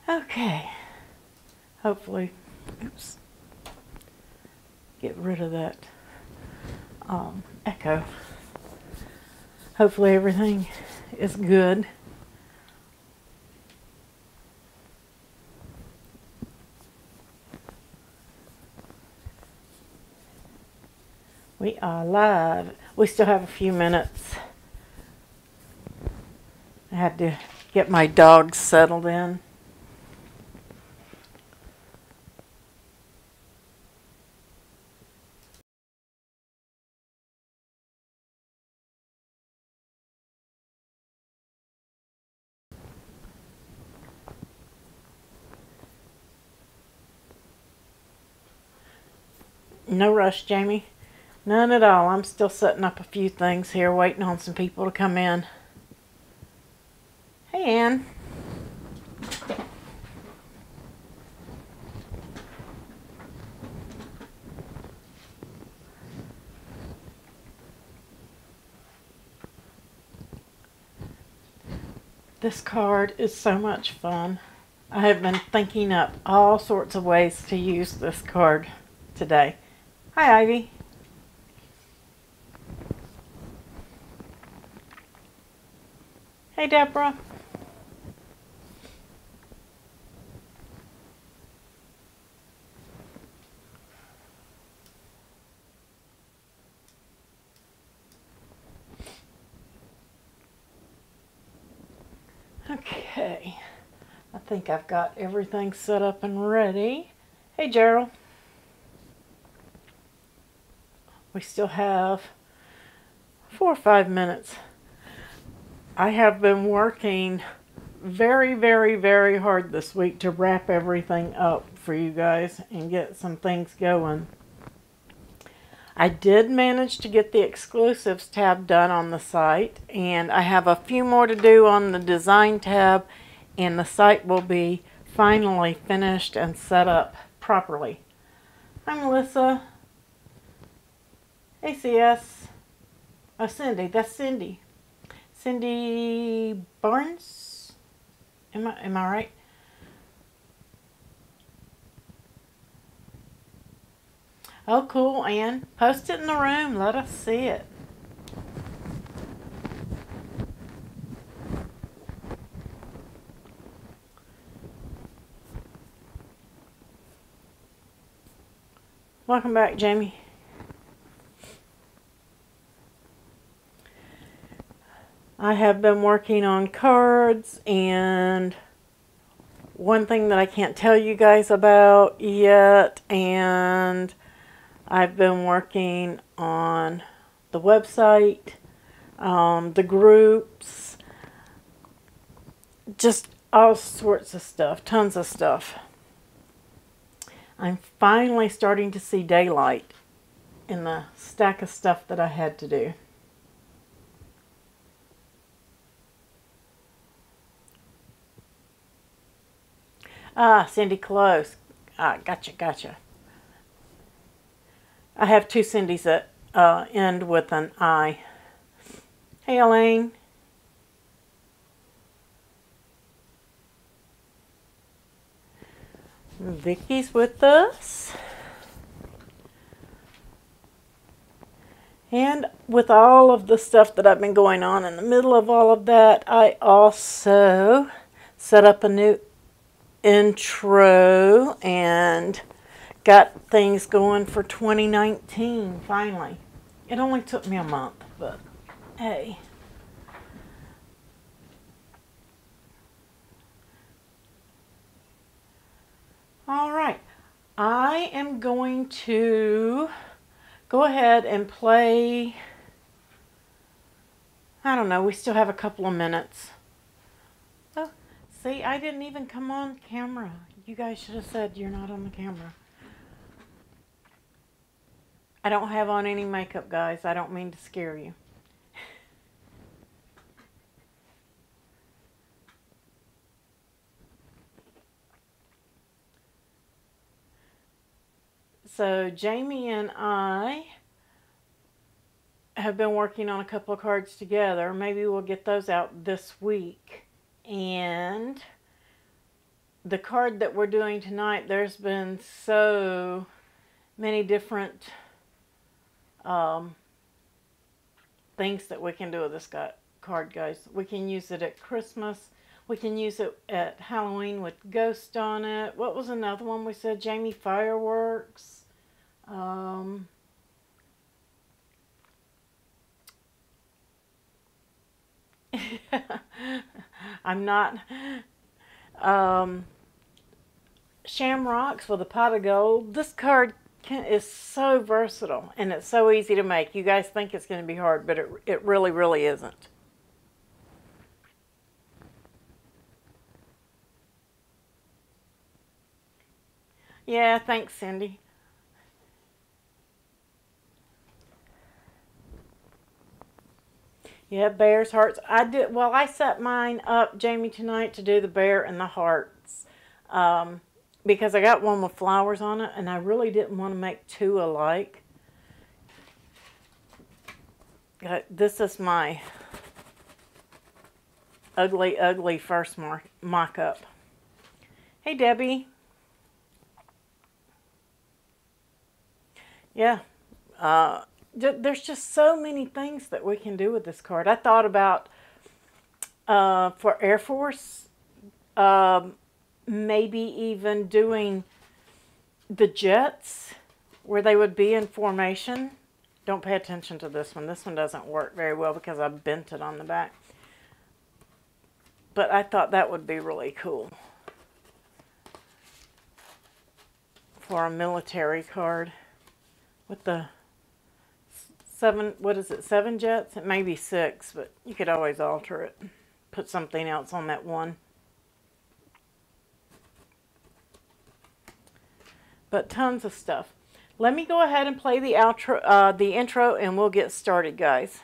Okay. Hopefully, oops, get rid of that echo. Hopefully everything is good. We are live. We still have a few minutes. I had to get my dogs settled in. No rush, Jamie. None at all. I'm still setting up a few things here, waiting on some people to come in. Hey, Ann. This card is so much fun. I have been thinking up all sorts of ways to use this card today. Hi, Ivy. Hey, Deborah. Okay. I think I've got everything set up and ready. Hey, Gerald. We still have 4 or 5 minutes. I have been working very, very, very hard this week to wrap everything up for you guys and get some things going. I did manage to get the exclusives tab done on the site, and I have a few more to do on the design tab, and the site will be finally finished and set up properly. Hi, Melissa. Hey, CS. Oh, Cindy. That's Cindy. Cindy Barnes? Am I right? Oh, cool, Ann. Post it in the room. Let us see it. Welcome back, Jamie. I have been working on cards, and one thing that I can't tell you guys about yet, and I've been working on the website, the groups, just all sorts of stuff, tons of stuff. I'm finally starting to see daylight in the stack of stuff that I had to do. Ah, Cindy Close. Ah, gotcha. I have 2 Cindys that end with an I. Hey, Elaine. Vicky's with us. And with all of the stuff that I've been going on in the middle of all of that, I also set up a new intro and got things going for 2019 finally. It only took me a month, but hey. All right, I am going to go ahead and play. I don't know, we still have a couple of minutes. Oh, see, I didn't even come on camera. You guys should have said you're not on the camera. I don't have on any makeup, guys. I don't mean to scare you. So Jamie and I have been working on a couple of cards together. Maybe we'll get those out this week. And the card that we're doing tonight, there's been so many different things that we can do with this card, guys. We can use it at Christmas. We can use it at Halloween with ghost on it. What was another one we said? Jamie Fireworks. I'm not. Shamrocks with a pot of gold. This card is so versatile and it's so easy to make. You guys think it's going to be hard, but it really, really isn't. Yeah, thanks, Cindy. Yeah, bears, hearts. I set mine up, Jamie, tonight to do the bear and the hearts. Because I got one with flowers on it, and I really didn't want to make two alike. This is my ugly, ugly first mock-up. Hey, Debbie. Yeah. There's just so many things that we can do with this card. I thought about, for Air Force, maybe even doing the jets where they would be in formation. Don't pay attention to this one. This one doesn't work very well because I bent it on the back. But I thought that would be really cool for a military card with the seven jets? It may be 6, but you could always alter it. Put something else on that one. But tons of stuff. Let me go ahead and play the outro, the intro, and we'll get started, guys.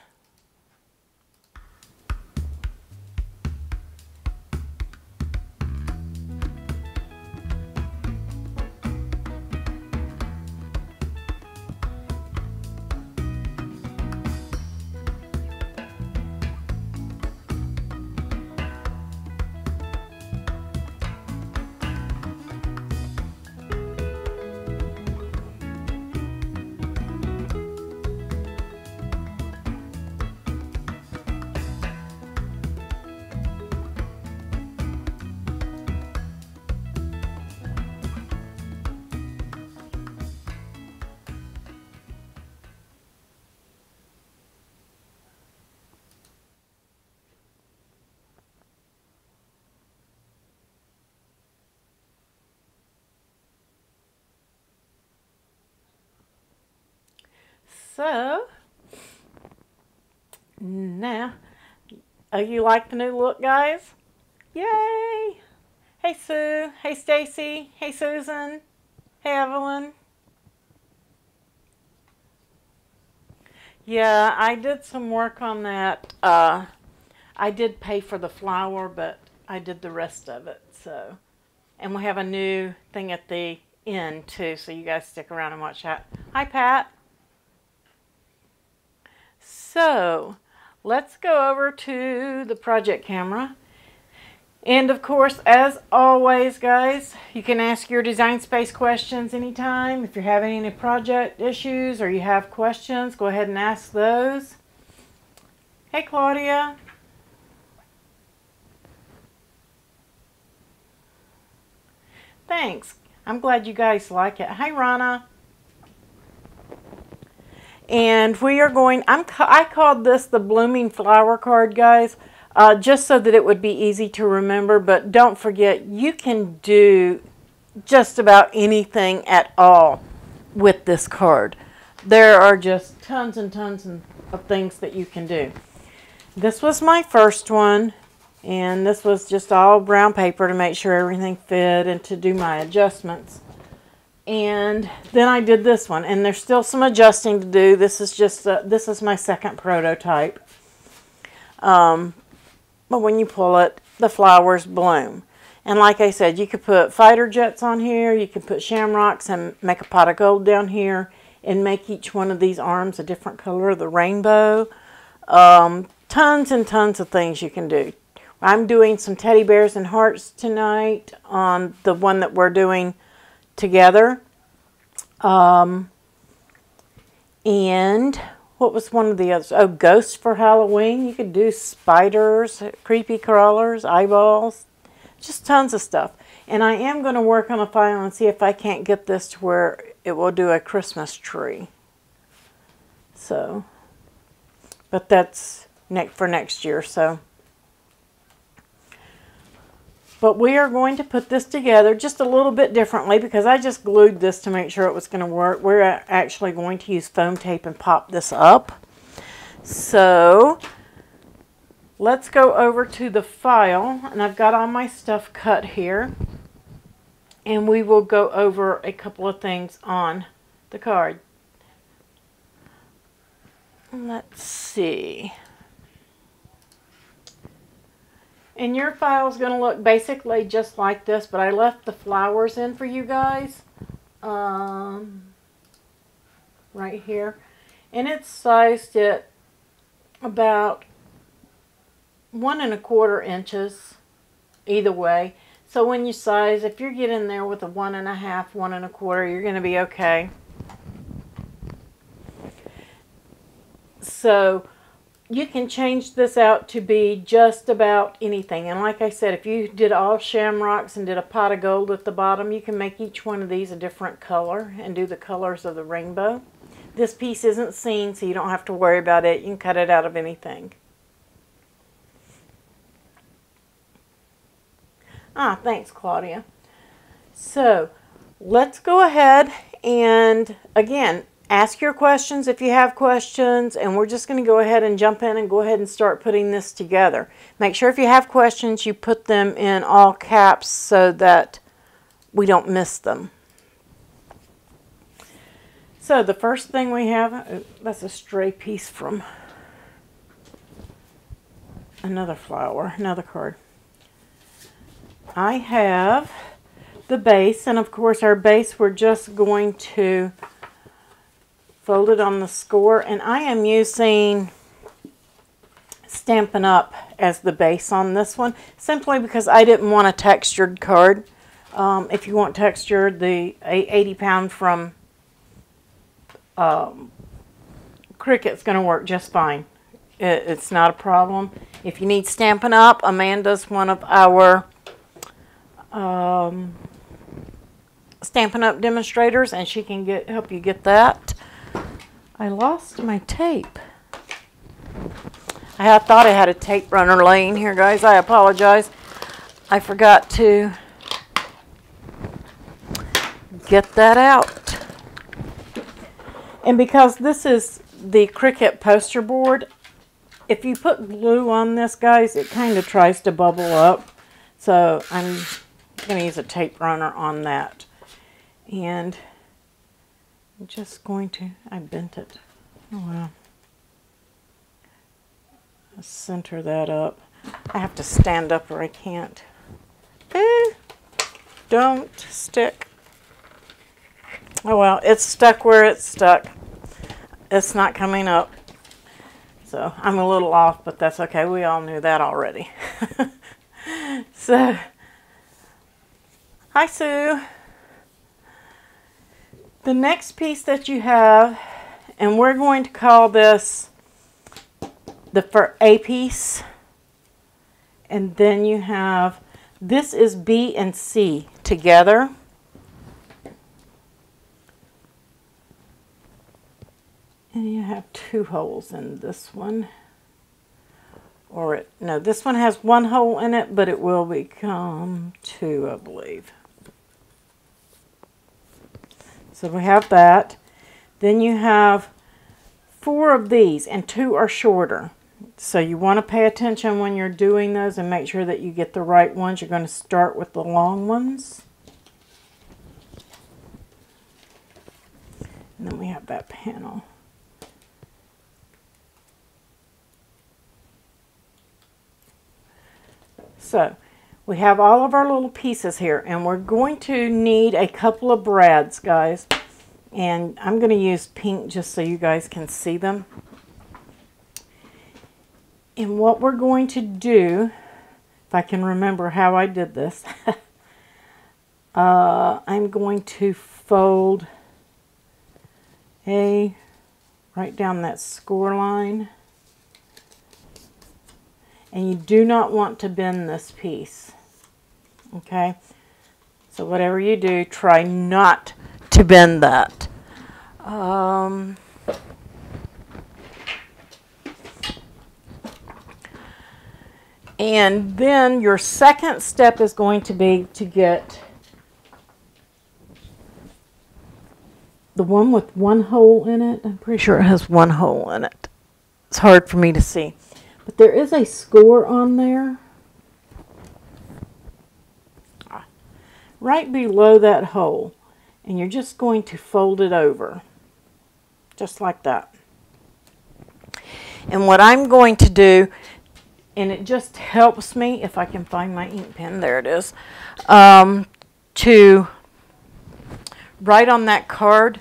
So, now, you like the new look, guys? Yay! Hey, Sue. Hey, Stacy. Hey, Susan. Hey, Evelyn. Yeah, I did some work on that. I did pay for the flower, but I did the rest of it. So, and we have a new thing at the end, too, so you guys stick around and watch that. Hi, Pat. So, let's go over to the project camera. And of course, as always, guys, you can ask your Design Space questions anytime. If you're having any project issues or you have questions, go ahead and ask those. Hey, Claudia. Thanks. I'm glad you guys like it. Hi, Rana. And we are going, I called this the Blooming Flower card, guys, just so that it would be easy to remember. But don't forget, you can do just about anything at all with this card. There are just tons and tons of things that you can do. This was my first one, and this was just all brown paper to make sure everything fit and to do my adjustments. And then I did this one, and there's still some adjusting to do. This is just this is my second prototype. But when you pull it, the flowers bloom. And like I said, you could put fighter jets on here. You could put shamrocks and make a pot of gold down here and make each one of these arms a different color of the rainbow. Tons and tons of things you can do. I'm doing some teddy bears and hearts tonight on the one that we're doing together. And what was one of the others? Oh, ghosts for Halloween. You could do spiders, creepy crawlers, eyeballs, just tons of stuff. And I am going to work on a file and see if I can't get this to where it will do a Christmas tree. So, but that's for next year, so. But we are going to put this together just a little bit differently because I just glued this to make sure it was going to work. We're actually going to use foam tape and pop this up. So let's go over to the file, and I've got all my stuff cut here. And we will go over a couple of things on the card. Let's see. And your file is going to look basically just like this, but I left the flowers in for you guys. Right here. And it's sized at about 1 1/4 inches either way. So when you size, if you're getting there with a 1 1/2, 1 1/4, you're going to be okay. So you can change this out to be just about anything. And like I said, if you did all shamrocks and did a pot of gold at the bottom, you can make each one of these a different color and do the colors of the rainbow. This piece isn't seen, so you don't have to worry about it. You can cut it out of anything. Ah, thanks, Claudia. So let's go ahead and, again, ask your questions if you have questions, and we're just going to go ahead and jump in and go ahead and start putting this together. Make sure if you have questions, you put them in all caps so that we don't miss them. So the first thing we have, that's a stray piece from another flower, another card. I have the base, and of course our base we're just going to fold it on the score, and I am using Stampin' Up! As the base on this one, simply because I didn't want a textured card. If you want textured, the 80 pound from Cricut's going to work just fine. It's not a problem. If you need Stampin' Up!, Amanda's one of our Stampin' Up! Demonstrators, and she can help you get that. I lost my tape. I thought I had a tape runner laying here, guys. I apologize. I forgot to get that out. And because this is the Cricut poster board, if you put glue on this, guys, it kind of tries to bubble up. So I'm going to use a tape runner on that. And I'm just going to, I bent it. Oh well. I'll center that up. I have to stand up or I can't. Don't stick. Oh well, it's stuck where it's stuck. It's not coming up. So I'm a little off, but that's okay. We all knew that already. So, hi Sue. The next piece that you have, and we're going to call this for A piece, and then you have, this is B and C together. And you have 2 holes in this one. Or no, this one has 1 hole in it, but it will become 2, I believe. So we have that. Then you have 4 of these, and 2 are shorter. So you want to pay attention when you're doing those and make sure that you get the right ones. You're going to start with the long ones. And then we have that panel. So we have all of our little pieces here, and we're going to need a couple of brads, guys. And I'm going to use pink just so you guys can see them. And what we're going to do, if I can remember how I did this. I'm going to fold right down that score line. And you do not want to bend this piece. Okay? So whatever you do, try not to bend that. And then your second step is going to be to get the one with one hole in it. I'm pretty sure it has one hole in it. It's hard for me to see. But there is a score on there. Right below that hole. And you're just going to fold it over. Just like that. And what I'm going to do, and it just helps me, if I can find my ink pen, there it is, to write on that card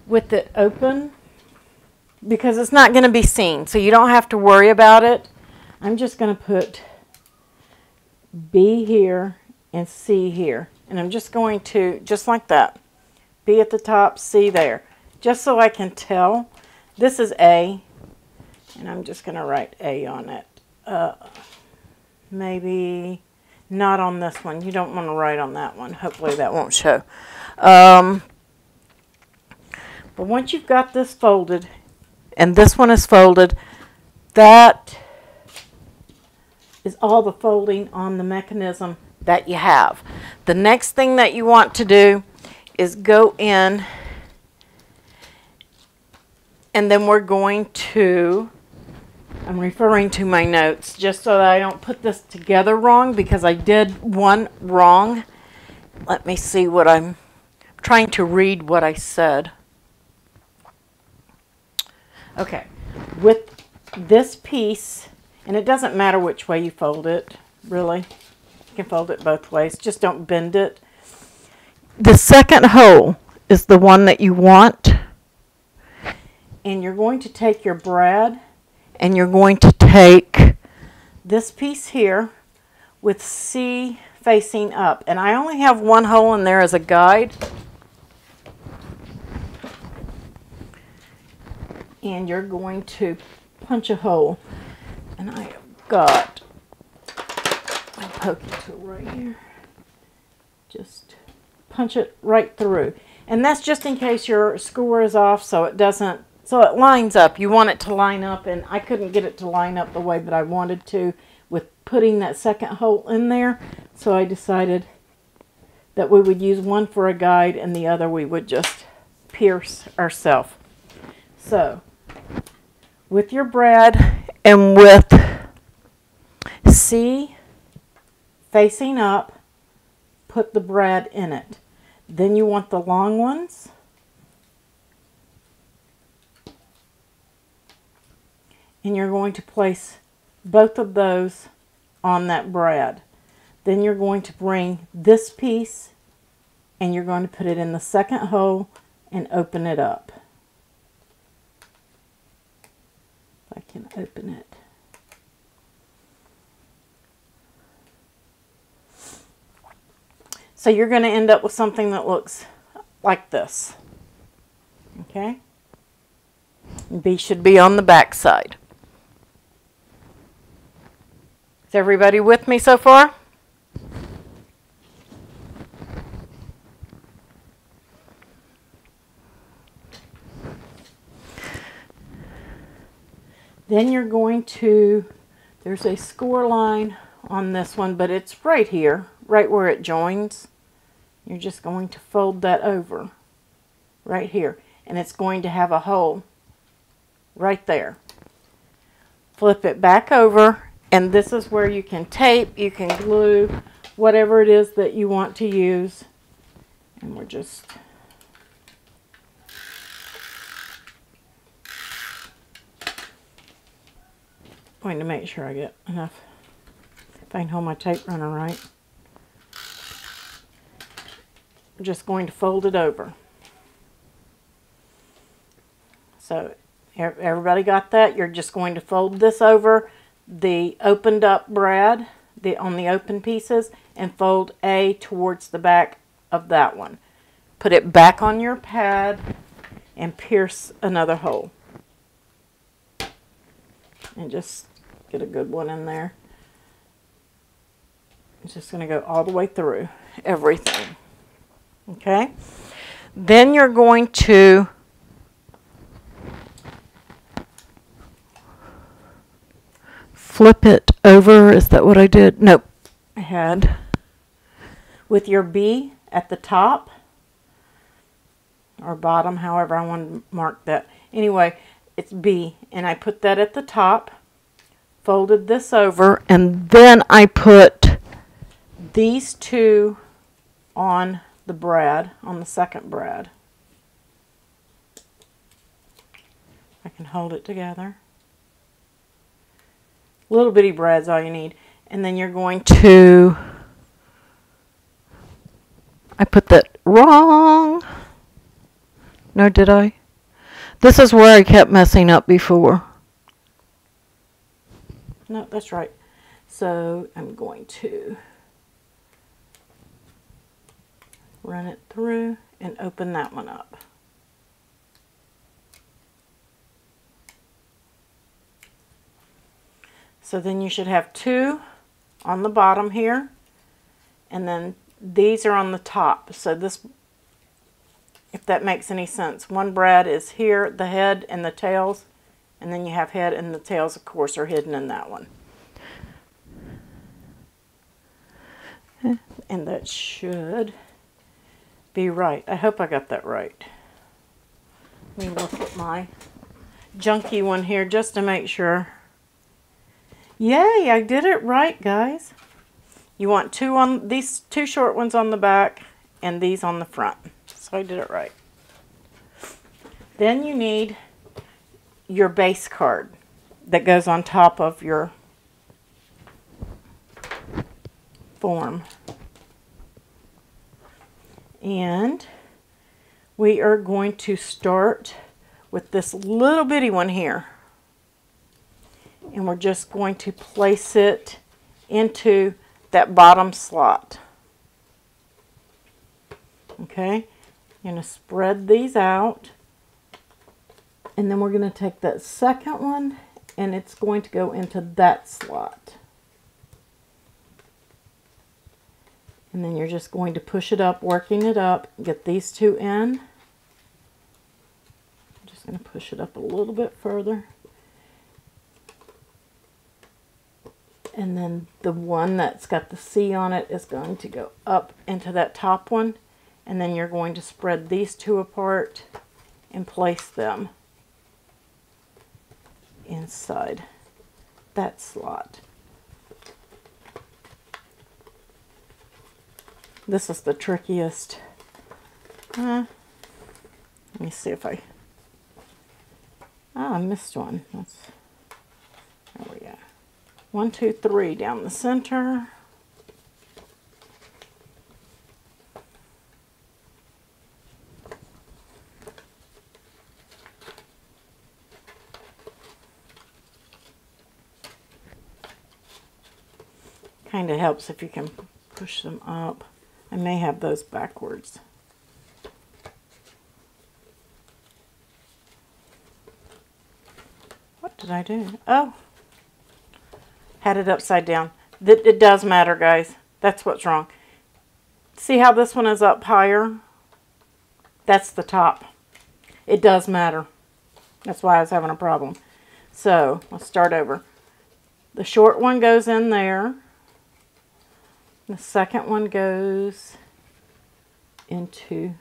with it open, because it's not going to be seen, so you don't have to worry about it. I'm just going to put B here and C here, and I'm just going to, just like that, B at the top, C there, just so I can tell. This is A, and I'm just going to write A on it. Maybe not on this one. You don't want to write on that one. Hopefully that won't show. But once you've got this folded, and this one is folded, that is all the folding on the mechanism that you have. The next thing that you want to do is go in, and then we're going to, I'm referring to my notes just so that I don't put this together wrong, because I did one wrong. Let me see what I'm trying to read what I said. Okay, with this piece, and it doesn't matter which way you fold it, really. You can fold it both ways, just don't bend it. The second hole is the one that you want, and you're going to take your brad, and you're going to take this piece here with C facing up. And I only have one hole in there as a guide. And you're going to punch a hole. And I have got my poking tool right here. Just punch it right through. And that's just in case your score is off, so it doesn't, so it lines up. You want it to line up, and I couldn't get it to line up the way that I wanted to with putting that second hole in there. So I decided that we would use one for a guide and the other we would just pierce ourselves. So with your brad and with C facing up, put the brad in it. Then you want the long ones. And you're going to place both of those on that brad. Then you're going to bring this piece and you're going to put it in the second hole and open it up. If I can open it. So you're going to end up with something that looks like this. Okay? B should be on the back side. Is everybody with me so far? Then you're going to, there's a score line on this one, but it's right here, right where it joins. You're just going to fold that over right here, and it's going to have a hole right there. Flip it back over, and this is where you can tape, you can glue, whatever it is that you want to use. And we're just going to make sure I get enough, if I can hold my tape runner right. I'm just going to fold it over. So everybody got that? You're just going to fold this over the opened up brad, on the open pieces and fold A towards the back of that one. Put it back on your pad and pierce another hole. And just get a good one in there. It's just going to go all the way through everything. Okay? Then you're going to flip it over. Is that what I did? Nope. I had with your B at the top or bottom, however I want to mark that. Anyway, it's B, and I put that at the top, folded this over, and then I put these two on the brad, on the second brad. I can hold it together. Little bitty brad's all you need. And then you're going to, I put that wrong. No, did I? This is where I kept messing up before. No, that's right. So I'm going to run it through and open that one up. So then you should have two on the bottom here, and then these are on the top. So this, if that makes any sense, one brad is here, the head and the tails, and then you have head and the tails, of course, are hidden in that one. And that should be right. I hope I got that right. Let me look at my junky one here just to make sure. Yay, I did it right, guys. You want two on these two short ones on the back and these on the front. So I did it right. Then you need your base card that goes on top of your form. And we are going to start with this little bitty one here. And we're just going to place it into that bottom slot. Okay, you're going to spread these out, and then we're going to take that second one and it's going to go into that slot. And then you're just going to push it up, working it up, get these two in. I'm just going to push it up a little bit further. And then the one that's got the C on it is going to go up into that top one. And then you're going to spread these two apart and place them inside that slot. This is the trickiest. Let me see if I... Oh, I missed one. There we go. 1, 2, 3 down the center. Kind of helps if you can push them up. I may have those backwards. What did I do? Oh, had it upside down. It does matter, guys. That's what's wrong. See how this one is up higher? That's the top. It does matter. That's why I was having a problem. So let's start over. The short one goes in there. The second one goes into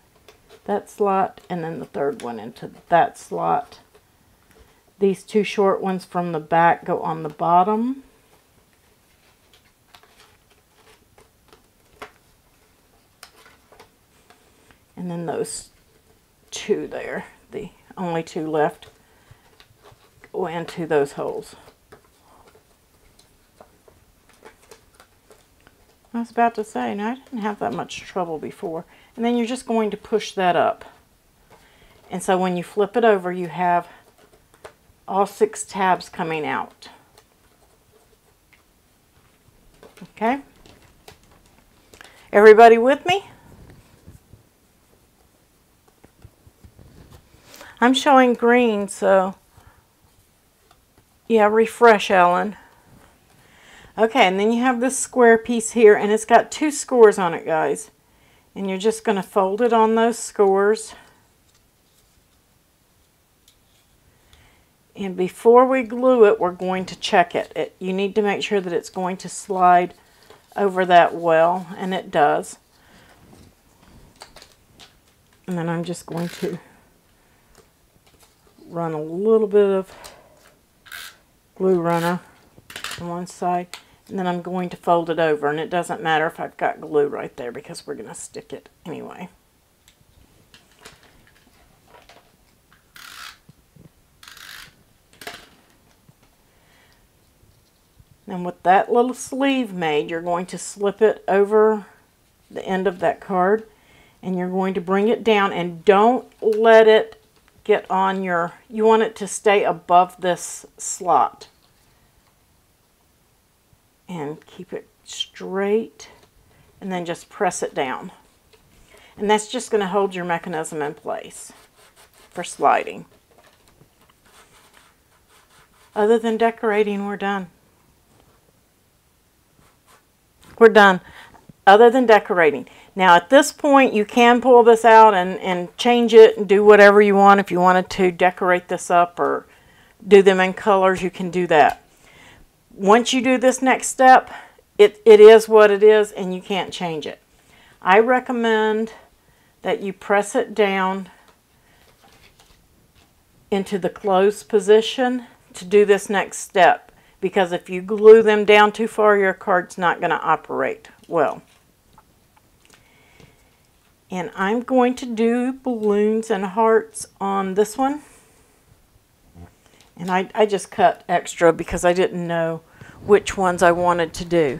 that slot, and then the third one into that slot. These two short ones from the back go on the bottom. And then those two there, the only two left, go into those holes. I was about to say, no, I didn't have that much trouble before. And then you're just going to push that up. And so when you flip it over, you have all 6 tabs coming out. Okay. Everybody with me? I'm showing green, so yeah, refresh, Ellen. Okay, and then you have this square piece here, and it's got 2 scores on it, guys. And you're just going to fold it on those scores. And before we glue it, we're going to check it. You need to make sure that it's going to slide over that well, and it does. And then I'm just going to run a little bit of glue runner on one side, and then I'm going to fold it over, and it doesn't matter if I've got glue right there because we're going to stick it anyway. And with that little sleeve made, you're going to slip it over the end of that card, and you're going to bring it down, and don't let it get on your, you want it to stay above this slot. And keep it straight, and then just press it down. And that's just going to hold your mechanism in place for sliding. Other than decorating, we're done. We're done. Other than decorating. Now at this point you can pull this out and change it and do whatever you want. If you wanted to decorate this up or do them in colors, you can do that. Once you do this next step, it is what it is and you can't change it. I recommend that you press it down into the closed position to do this next step, because if you glue them down too far, your card's not going to operate well. And I'm going to do balloons and hearts on this one. And I just cut extra because I didn't know which ones I wanted to do.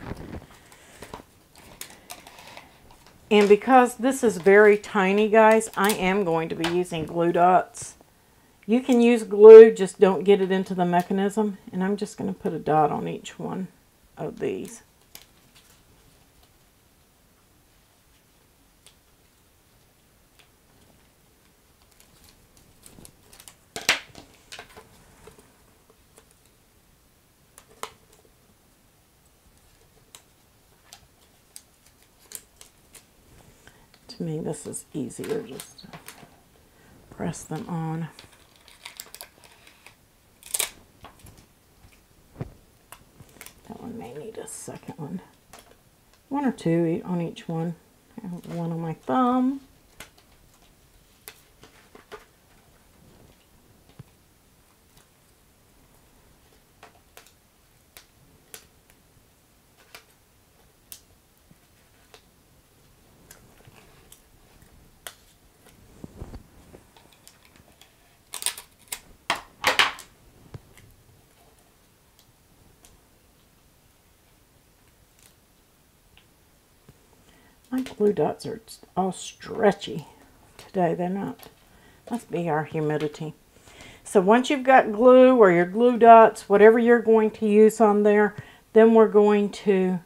And because this is very tiny, guys, I am going to be using glue dots. You can use glue, just don't get it into the mechanism. And I'm just going to put a dot on each one of these. To me, this is easier just to press them on. That one may need a second one. One or two on each one. I have one on my thumb. My glue dots are all stretchy today. They're not. Must be our humidity. So once you've got glue or your glue dots, whatever you're going to use on there, then we're going to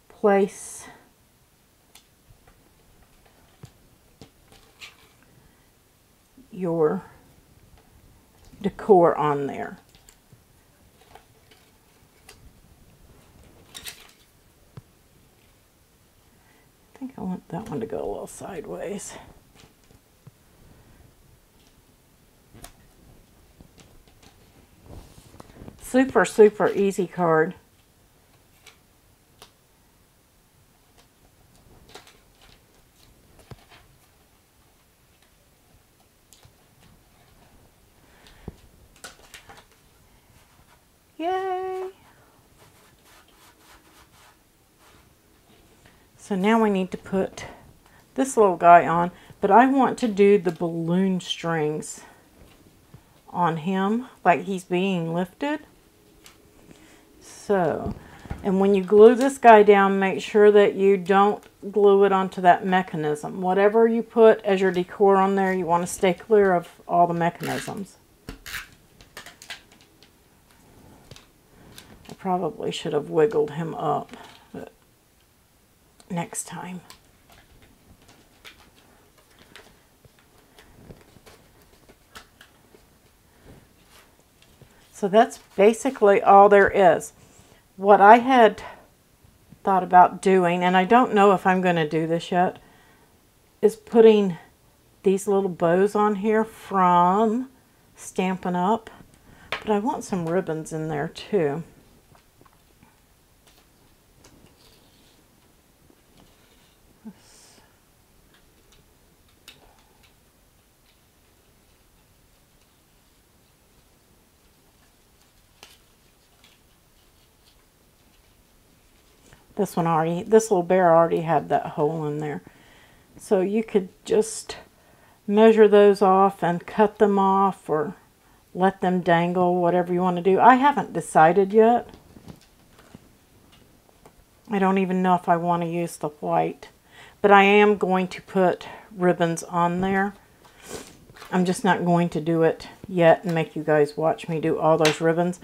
place your decor on there. I think I want that one to go a little sideways. Super, super easy card. Yay! So now we need to put this little guy on, but I want to do the balloon strings on him like he's being lifted. So, and when you glue this guy down, make sure that you don't glue it onto that mechanism. Whatever you put as your decor on there, you want to stay clear of all the mechanisms. I probably should have wiggled him up next time. So that's basically all there is. What I had thought about doing, and I don't know if I'm going to do this yet, is putting these little bows on here from Stampin' Up. But I want some ribbons in there too. This little bear already had that hole in there. So you could just measure those off and cut them off or let them dangle, whatever you want to do. I haven't decided yet. I don't even know if I want to use the white, but I am going to put ribbons on there. I'm just not going to do it yet and make you guys watch me do all those ribbons.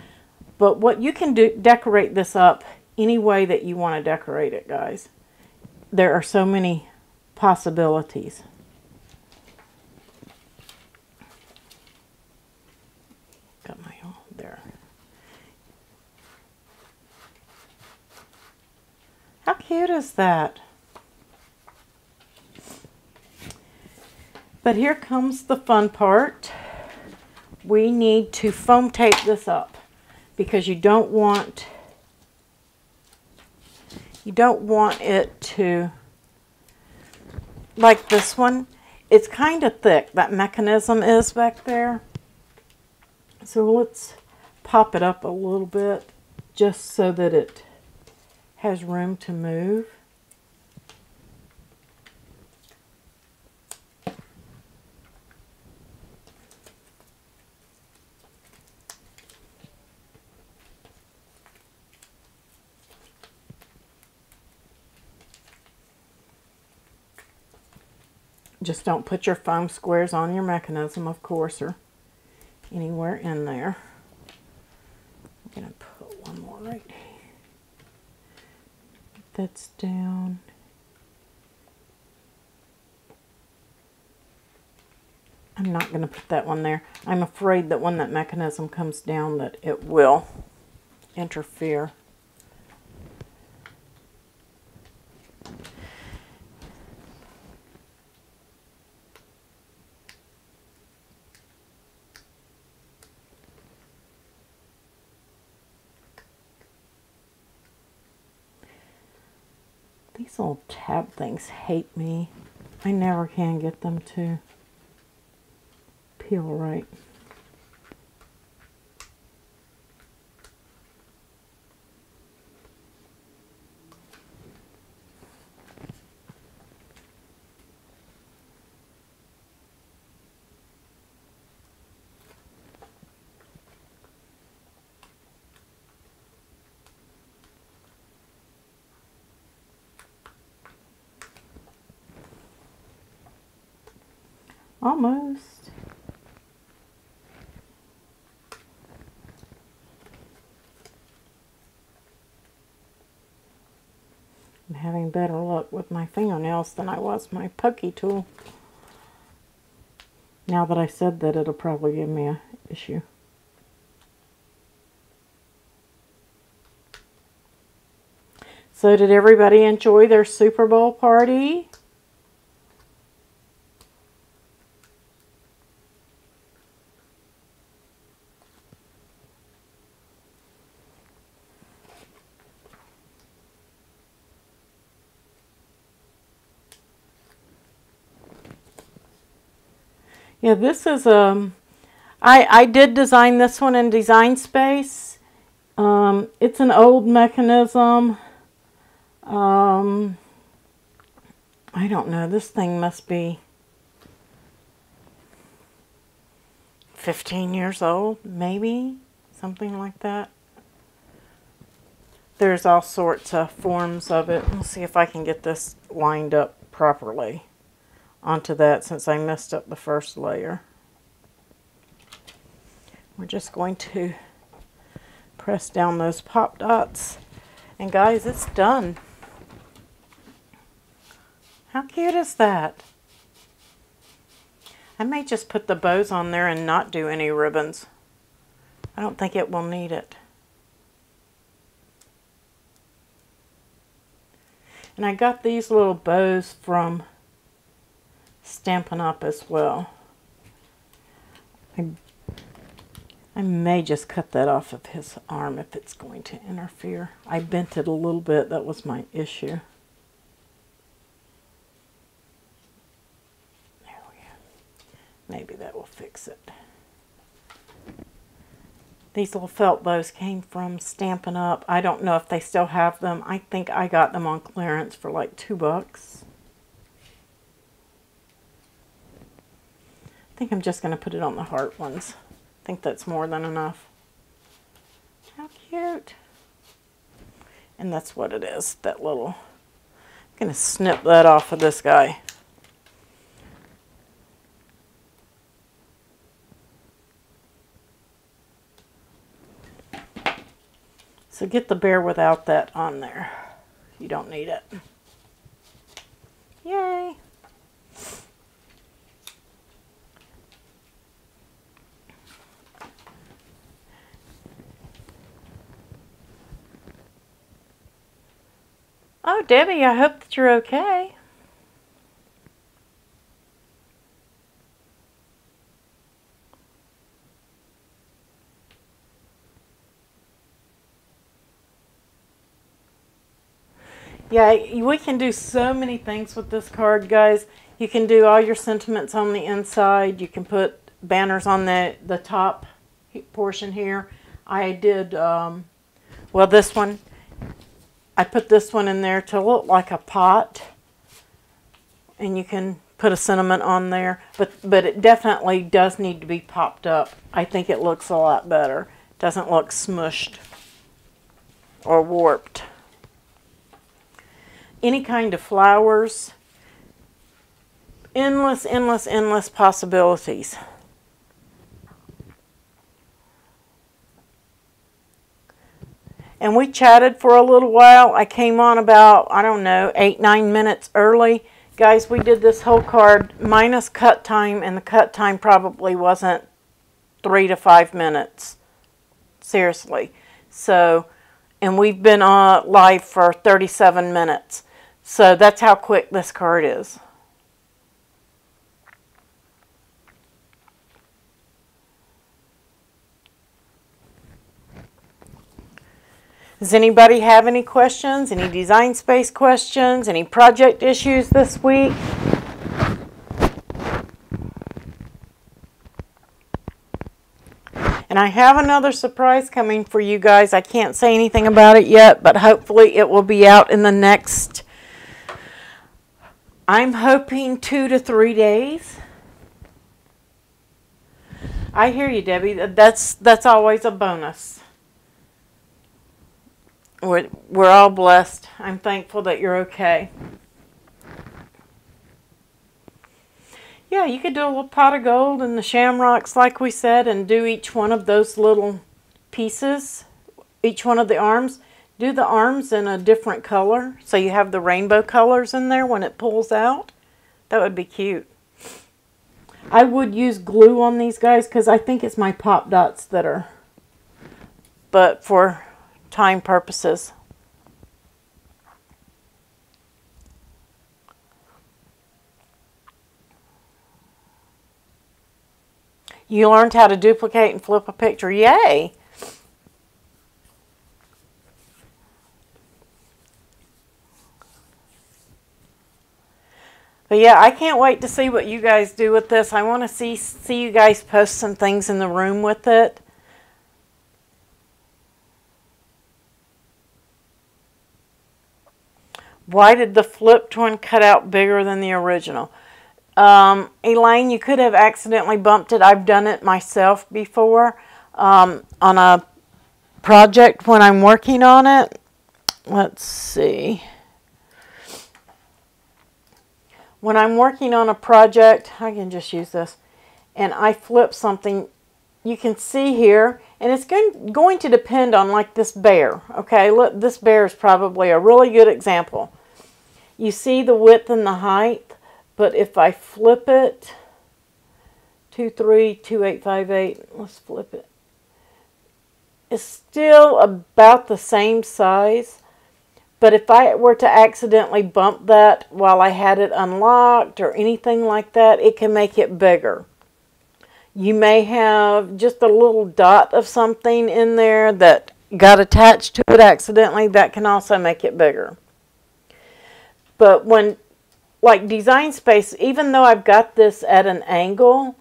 But what you can do, decorate this up any way that you want to decorate it, guys. There are so many possibilities. Got my own there. How cute is that? But here comes the fun part. We need to foam tape this up because you don't want it to, like this one, it's kind of thick. That mechanism is back there. So let's pop it up a little bit just so that it has room to move. Just don't put your foam squares on your mechanism, of course, or anywhere in there. I'm going to put one more right here. That's down. I'm not going to put that one there. I'm afraid that when that mechanism comes down that it will interfere. These little tab things hate me. I never can get them to peel right. Almost. I'm having better luck with my fingernails than I was my pokey tool. Now that I said that, it'll probably give me an issue. So did everybody enjoy their Super Bowl party? Yeah, this is I did design this one in Design Space. It's an old mechanism. I don't know. This thing must be 15 years old, maybe something like that. There's all sorts of forms of it. Let's see if I can get this lined up properly onto that since I messed up the first layer. We're just going to press down those pop dots, and guys, it's done. How cute is that? I may just put the bows on there and not do any ribbons. I don't think it will need it. And I got these little bows from Stampin' Up as well. I may just cut that off of his arm if it's going to interfere. I bent it a little bit. That was my issue. There we go. Maybe that will fix it. These little felt bows came from Stampin' Up. I don't know if they still have them. I think I got them on clearance for like $2. I think I'm just going to put it on the heart ones. I think that's more than enough. How cute. And that's what it is, that little. I'm going to snip that off of this guy. So get the bear without that on there. You don't need it. Yay! Oh, Debbie, I hope that you're okay. Yeah, we can do so many things with this card, guys. You can do all your sentiments on the inside. You can put banners on the top portion here. I did, well, this one. I put this one in there to look like a pot. And you can put a sentiment on there. But it definitely does need to be popped up. I think it looks a lot better. It doesn't look smushed or warped. Any kind of flowers. Endless, endless, endless possibilities. And we chatted for a little while. I came on about, I don't know, 8-9 minutes early. Guys, we did this whole card minus cut time, and the cut time probably wasn't 3 to 5 minutes. Seriously. So, and we've been on live for 37 minutes. So that's how quick this card is. Does anybody have any questions? Any design space questions? Any project issues this week? And I have another surprise coming for you guys. I can't say anything about it yet, but hopefully it will be out in the next, I'm hoping 2 to 3 days. I hear you, Debbie. That's always a bonus. We're all blessed. I'm thankful that you're okay. Yeah, you could do a little pot of gold and the shamrocks like we said, and do each one of those little pieces, each one of the arms. Do the arms in a different color so you have the rainbow colors in there when it pulls out. That would be cute. I would use glue on these guys because I think it's my pop dots that are, but for time purposes. You learned how to duplicate and flip a picture. Yay! But yeah, I can't wait to see what you guys do with this. I want to see you guys post some things in the room with it. Why did the flipped one cut out bigger than the original? Elaine, you could have accidentally bumped it. I've done it myself before on a project when I'm working on it. Let's see. When I'm working on a project, I can just use this, and I flip something, you can see here, and it's going to depend on like this bear. Okay, look, this bear is probably a really good example. You see the width and the height, but if I flip it, 232858, let's flip it. It's still about the same size, but if I were to accidentally bump that while I had it unlocked or anything like that, it can make it bigger. You may have just a little dot of something in there that got attached to it accidentally. That can also make it bigger. But when, like Design Space, even though I've got this at an angle,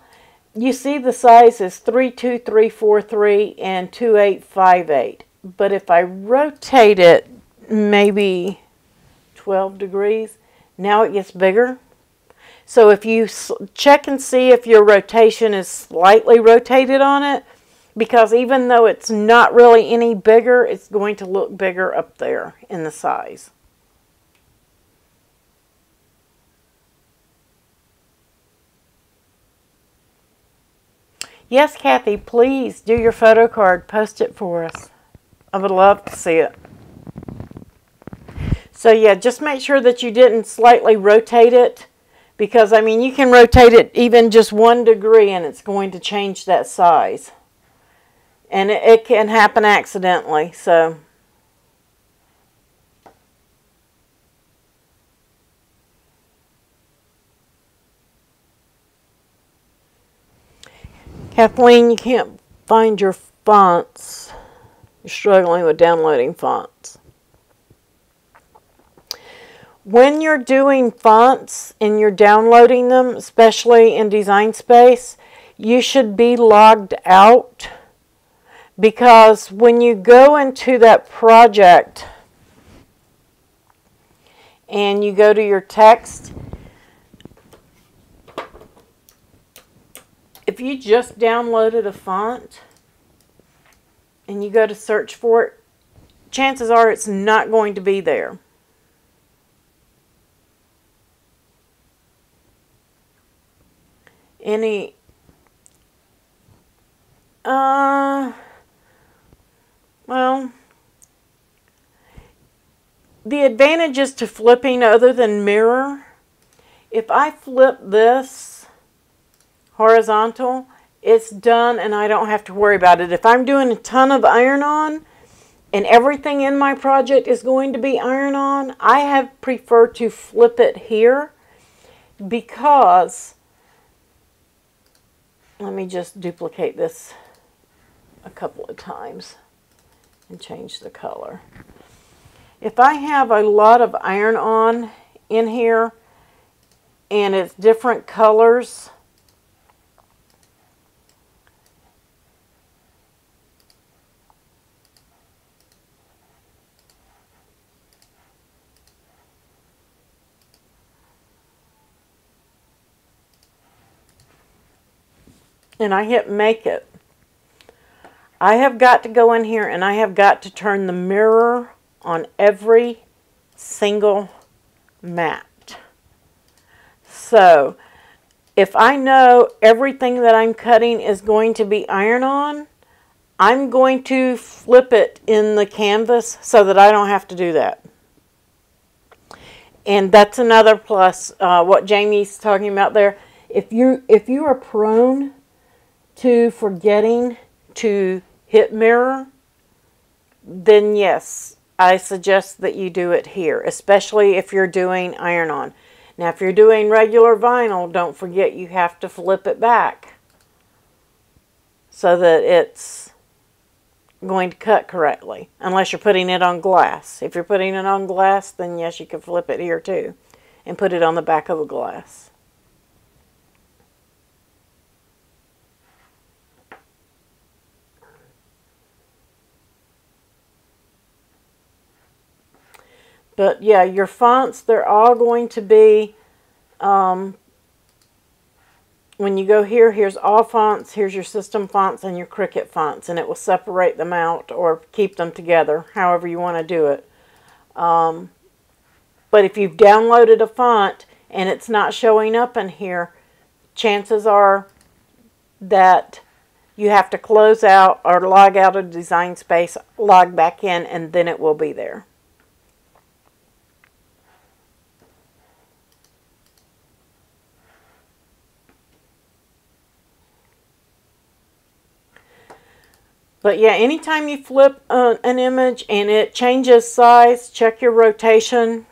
you see the size is 32343 and 2858. But if I rotate it maybe 12 degrees, now it gets bigger. So if you check and see if your rotation is slightly rotated on it, because even though it's not really any bigger, it's going to look bigger up there in the size. Yes, Kathy, please do your photo card. Post it for us. I would love to see it. So yeah, just make sure that you didn't slightly rotate it, because I mean you can rotate it even just 1 degree and it's going to change that size. And it can happen accidentally, so. Kathleen, you can't find your fonts. You're struggling with downloading fonts. When you're doing fonts and you're downloading them, especially in Design Space, you should be logged out, because when you go into that project and you go to your text, if you just downloaded a font and you go to search for it, chances are it's not going to be there. Well, the advantages to flipping other than mirror, if I flip this horizontal, it's done and I don't have to worry about it. If I'm doing a ton of iron-on and everything in my project is going to be iron-on, I have preferred to flip it here, because, let me just duplicate this a couple of times and change the color. If I have a lot of iron-on in here and it's different colors, and I hit make it, I have got to go in here and I have got to turn the mirror on every single mat. So if I know everything that I'm cutting is going to be iron-on, I'm going to flip it in the canvas so that I don't have to do that. And that's another plus, what Jamie's talking about there. If you are prone to forgetting to hit mirror, then yes, I suggest that you do it here, especially if you're doing iron-on. Now, if you're doing regular vinyl, don't forget you have to flip it back so that it's going to cut correctly, unless you're putting it on glass. If you're putting it on glass, then yes, you can flip it here too and put it on the back of the glass. But yeah, your fonts, they're all going to be, when you go here, here's all fonts, here's your system fonts and your Cricut fonts, and it will separate them out or keep them together, however you want to do it. But if you've downloaded a font and it's not showing up in here, chances are that you have to close out or log out of Design Space, log back in, and then it will be there. But yeah, anytime you flip an image and it changes size, check your rotation,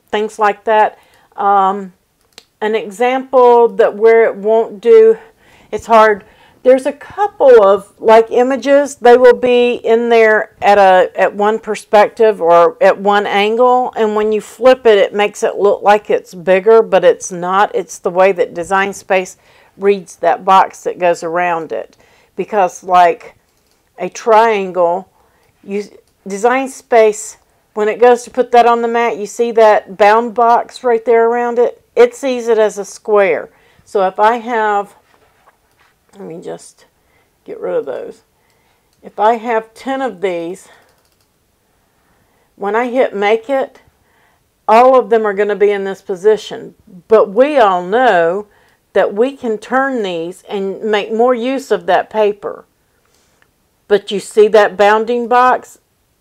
things like that. An example that where it won't do, it's hard. There's a couple of like images, they will be in there at one perspective or at one angle, and when you flip it, it makes it look like it's bigger, but it's not. It's the way that Design Space reads that box that goes around it. Because like a triangle, Design Space, when it goes to put that on the mat, you see that bound box right there around it? It sees it as a square. So if I have, let me just get rid of those. If I have 10 of these, when I hit make it, all of them are going to be in this position. But we all know that we can turn these and make more use of that paper. But you see that bounding box?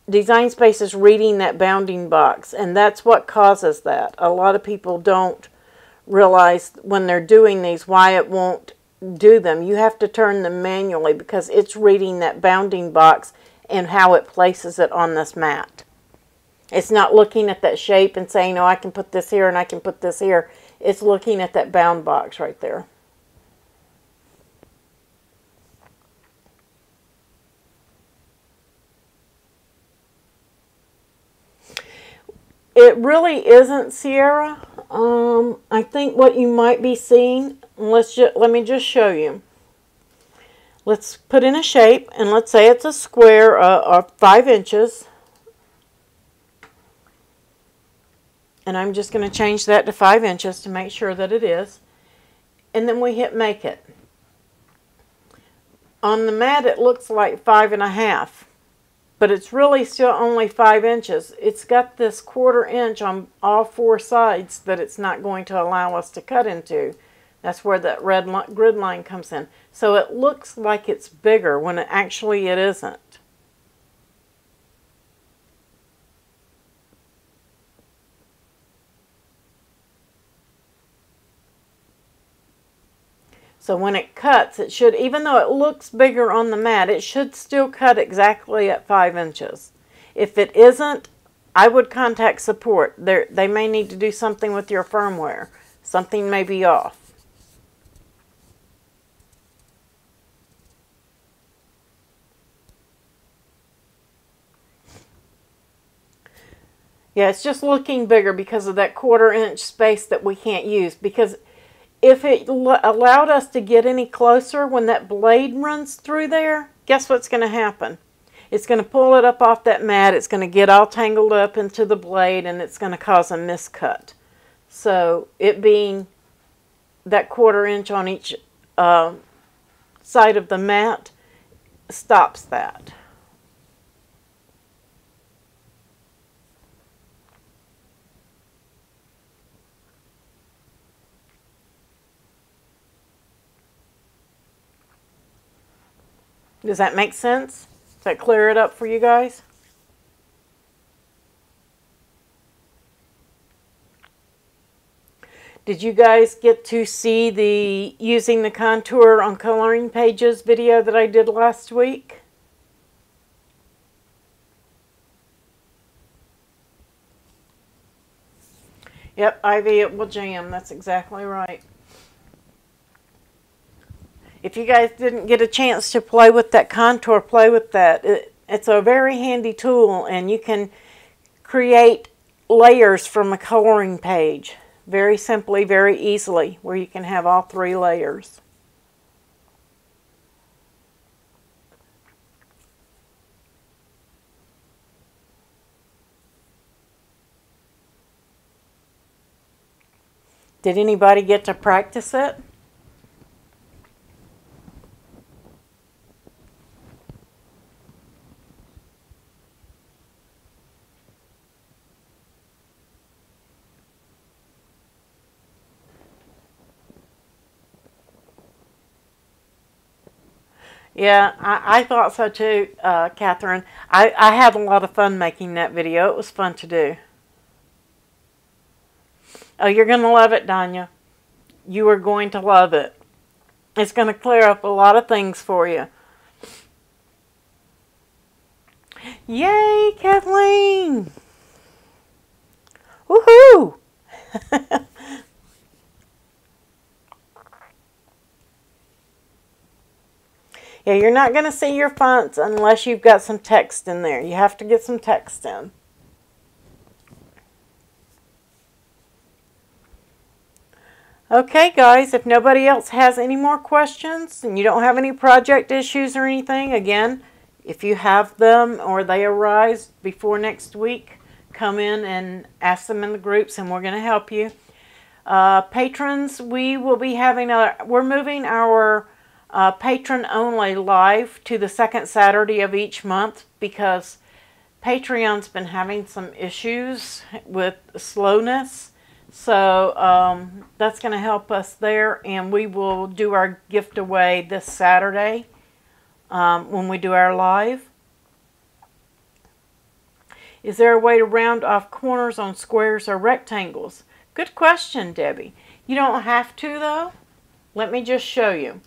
Design Space is reading that bounding box, and that's what causes that. A lot of people don't realize when they're doing these why it won't do them. You have to turn them manually because it's reading that bounding box and how it places it on this mat. It's not looking at that shape and saying, oh, I can put this here and I can put this here. It's looking at that bound box right there. It really isn't, Sierra. I think what you might be seeing, let me just show you. Let's put in a shape, and let's say it's a square of 5 inches. And I'm just going to change that to 5 inches to make sure that it is. And then we hit make it. On the mat, it looks like 5.5. But it's really still only 5 inches. It's got this 1/4 inch on all 4 sides that it's not going to allow us to cut into. That's where that red grid line comes in. So it looks like it's bigger when actually it isn't. So when it cuts, it should, even though it looks bigger on the mat, it should still cut exactly at 5 inches. If it isn't, I would contact support. They may need to do something with your firmware. Something may be off. Yeah, it's just looking bigger because of that 1/4 inch space that we can't use. Because if it allowed us to get any closer when that blade runs through there, guess what's going to happen? It's going to pull it up off that mat, it's going to get all tangled up into the blade, and it's going to cause a miscut. So it being that 1/4 inch on each side of the mat stops that. Does that make sense? Does that clear it up for you guys? Did you guys get to see the using the contour on coloring pages video that I did last week? Yep, Ivy, it will jam. That's exactly right. If you guys didn't get a chance to play with that contour, play with that. It's a very handy tool, and you can create layers from a coloring page very simply, very easily, where you can have all 3 layers. Did anybody get to practice it? Yeah, I thought so too, Catherine. I had a lot of fun making that video. It was fun to do. Oh, you're going to love it, Danya. You are going to love it. It's going to clear up a lot of things for you. Yay, Kathleen! Woohoo! Yeah, you're not going to see your fonts unless you've got some text in there. You have to get some text in. Okay, guys, if nobody else has any more questions and you don't have any project issues or anything, again, if you have them or they arise before next week, come in and ask them in the groups and we're going to help you. Patrons, we will be having we're moving our patron only live to the second Saturday of each month because Patreon's been having some issues with slowness. So that's going to help us there, and we will do our gift away this Saturday when we do our live. Is there a way to round off corners on squares or rectangles? Good question, Debbie. You don't have to, though. Let me just show you.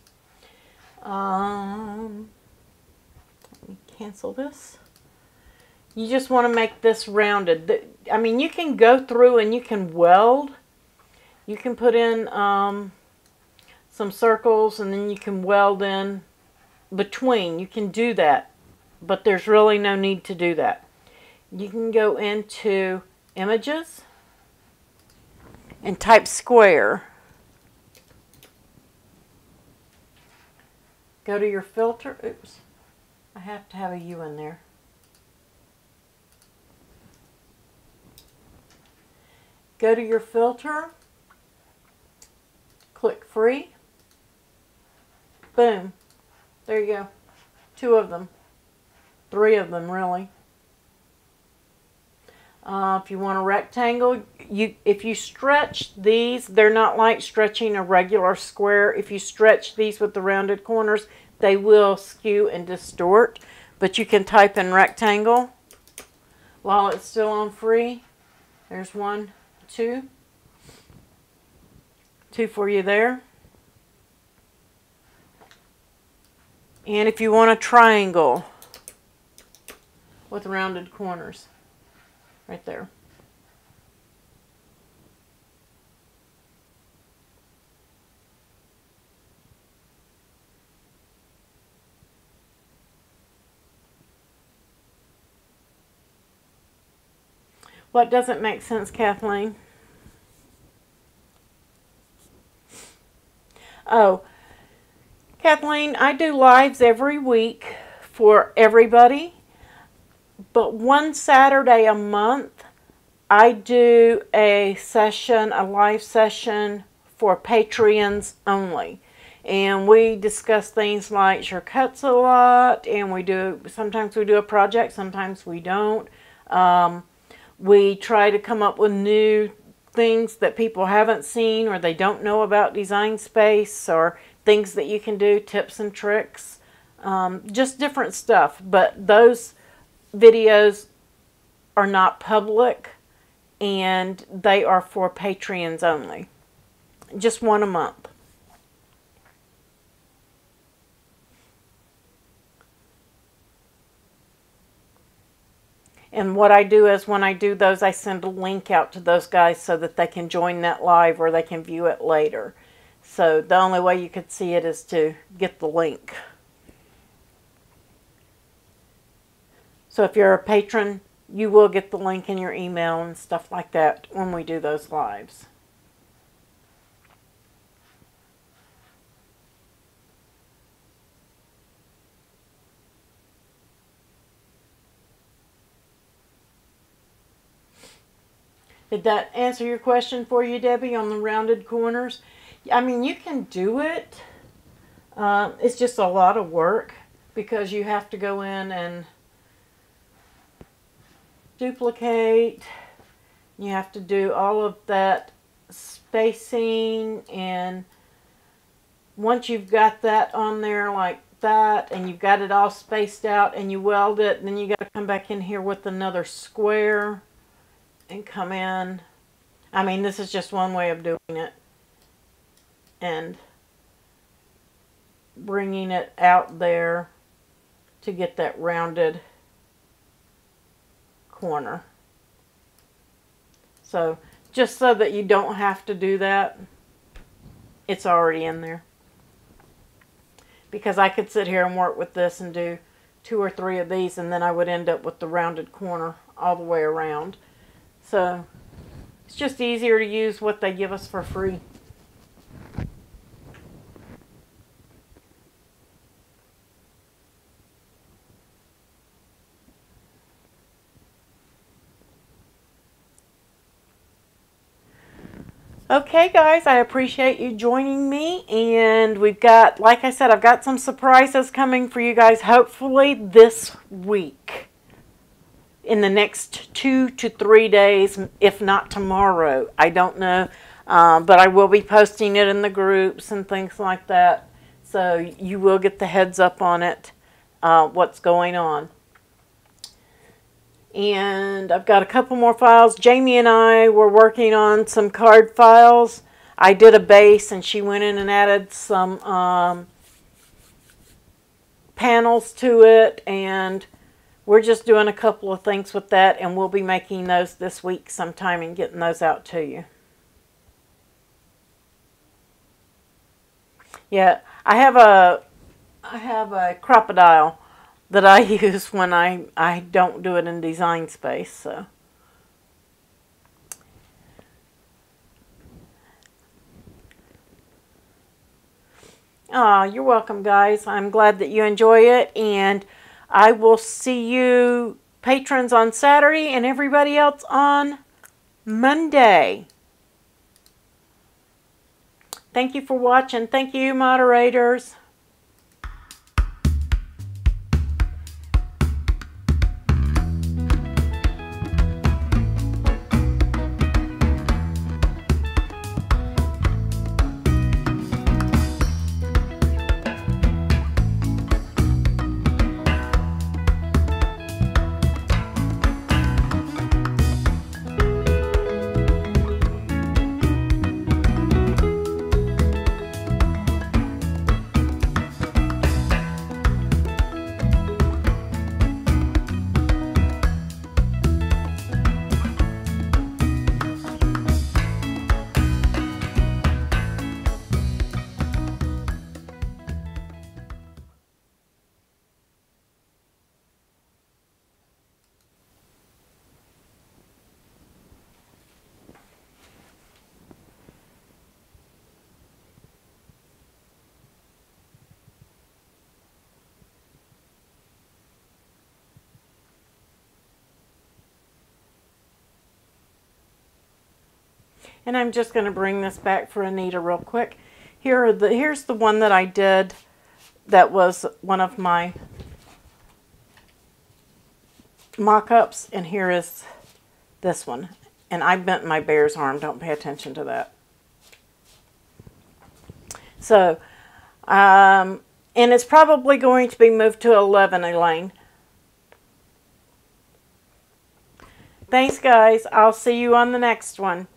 Let me cancel this. You just want to make this rounded. I mean, you can go through and you can weld. You can put in some circles and then you can weld in between. You can do that, but there's really no need to do that. You can go into Images and type square. Go to your filter. Oops, I have to have a U in there. Go to your filter, click free, boom, there you go, 2 of them, 3 of them really. If you want a rectangle, if you stretch these, they're not like stretching a regular square. If you stretch these with the rounded corners, they will skew and distort, but you can type in rectangle while it's still on free. There's 1, 2 for you there. And if you want a triangle with rounded corners, right there. What doesn't make sense, Kathleen? Oh, Kathleen, I do lives every week for everybody, but one Saturday a month, I do a session, a live session for Patreons only. And we discuss things like shortcuts a lot, and sometimes we do a project, sometimes we don't. We try to come up with new things that people haven't seen or they don't know about Design Space, or things that you can do, tips and tricks, just different stuff. But those videos are not public and they are for Patreons only. Just 1 a month. And what I do is when I do those, I send a link out to those guys so that they can join that live or they can view it later. So the only way you could see it is to get the link. So if you're a patron, you will get the link in your email and stuff like that when we do those lives. Did that answer your question for you, Debbie, on the rounded corners? I mean, you can do it. It's just a lot of work because you have to go in and duplicate. You have to do all of that spacing, and once you've got that on there like that and you've got it all spaced out and you weld it, then you got to come back in here with another square and come in. I mean, this is just one way of doing it. And bringing it out there to get that rounded corner. So just so that you don't have to do that, it's already in there. Because I could sit here and work with this and do 2 or 3 of these, and then I would end up with the rounded corner all the way around. So it's just easier to use what they give us for free. Okay guys, I appreciate you joining me, and we've got, like I said, I've got some surprises coming for you guys hopefully this week. In the next 2 to 3 days, if not tomorrow. I don't know, but I will be posting it in the groups and things like that. So you will get the heads up on it, what's going on. And I've got a couple more files. Jamie and I were working on some card files. I did a base and she went in and added some panels to it, and we're just doing a couple of things with that, and we'll be making those this week sometime and getting those out to you. Yeah, I have a crocodile that I use when I don't do it in Design Space. So you're welcome guys. I'm glad that you enjoy it, and I will see you patrons on Saturday and everybody else on Monday. Thank you for watching. Thank you, moderators. And I'm just going to bring this back for Anita real quick. Here's the one that I did that was one of my mock-ups, and here is this one. And I bent my bear's arm. Don't pay attention to that. So, and it's probably going to be moved to 11, Elaine. Thanks, guys. I'll see you on the next one.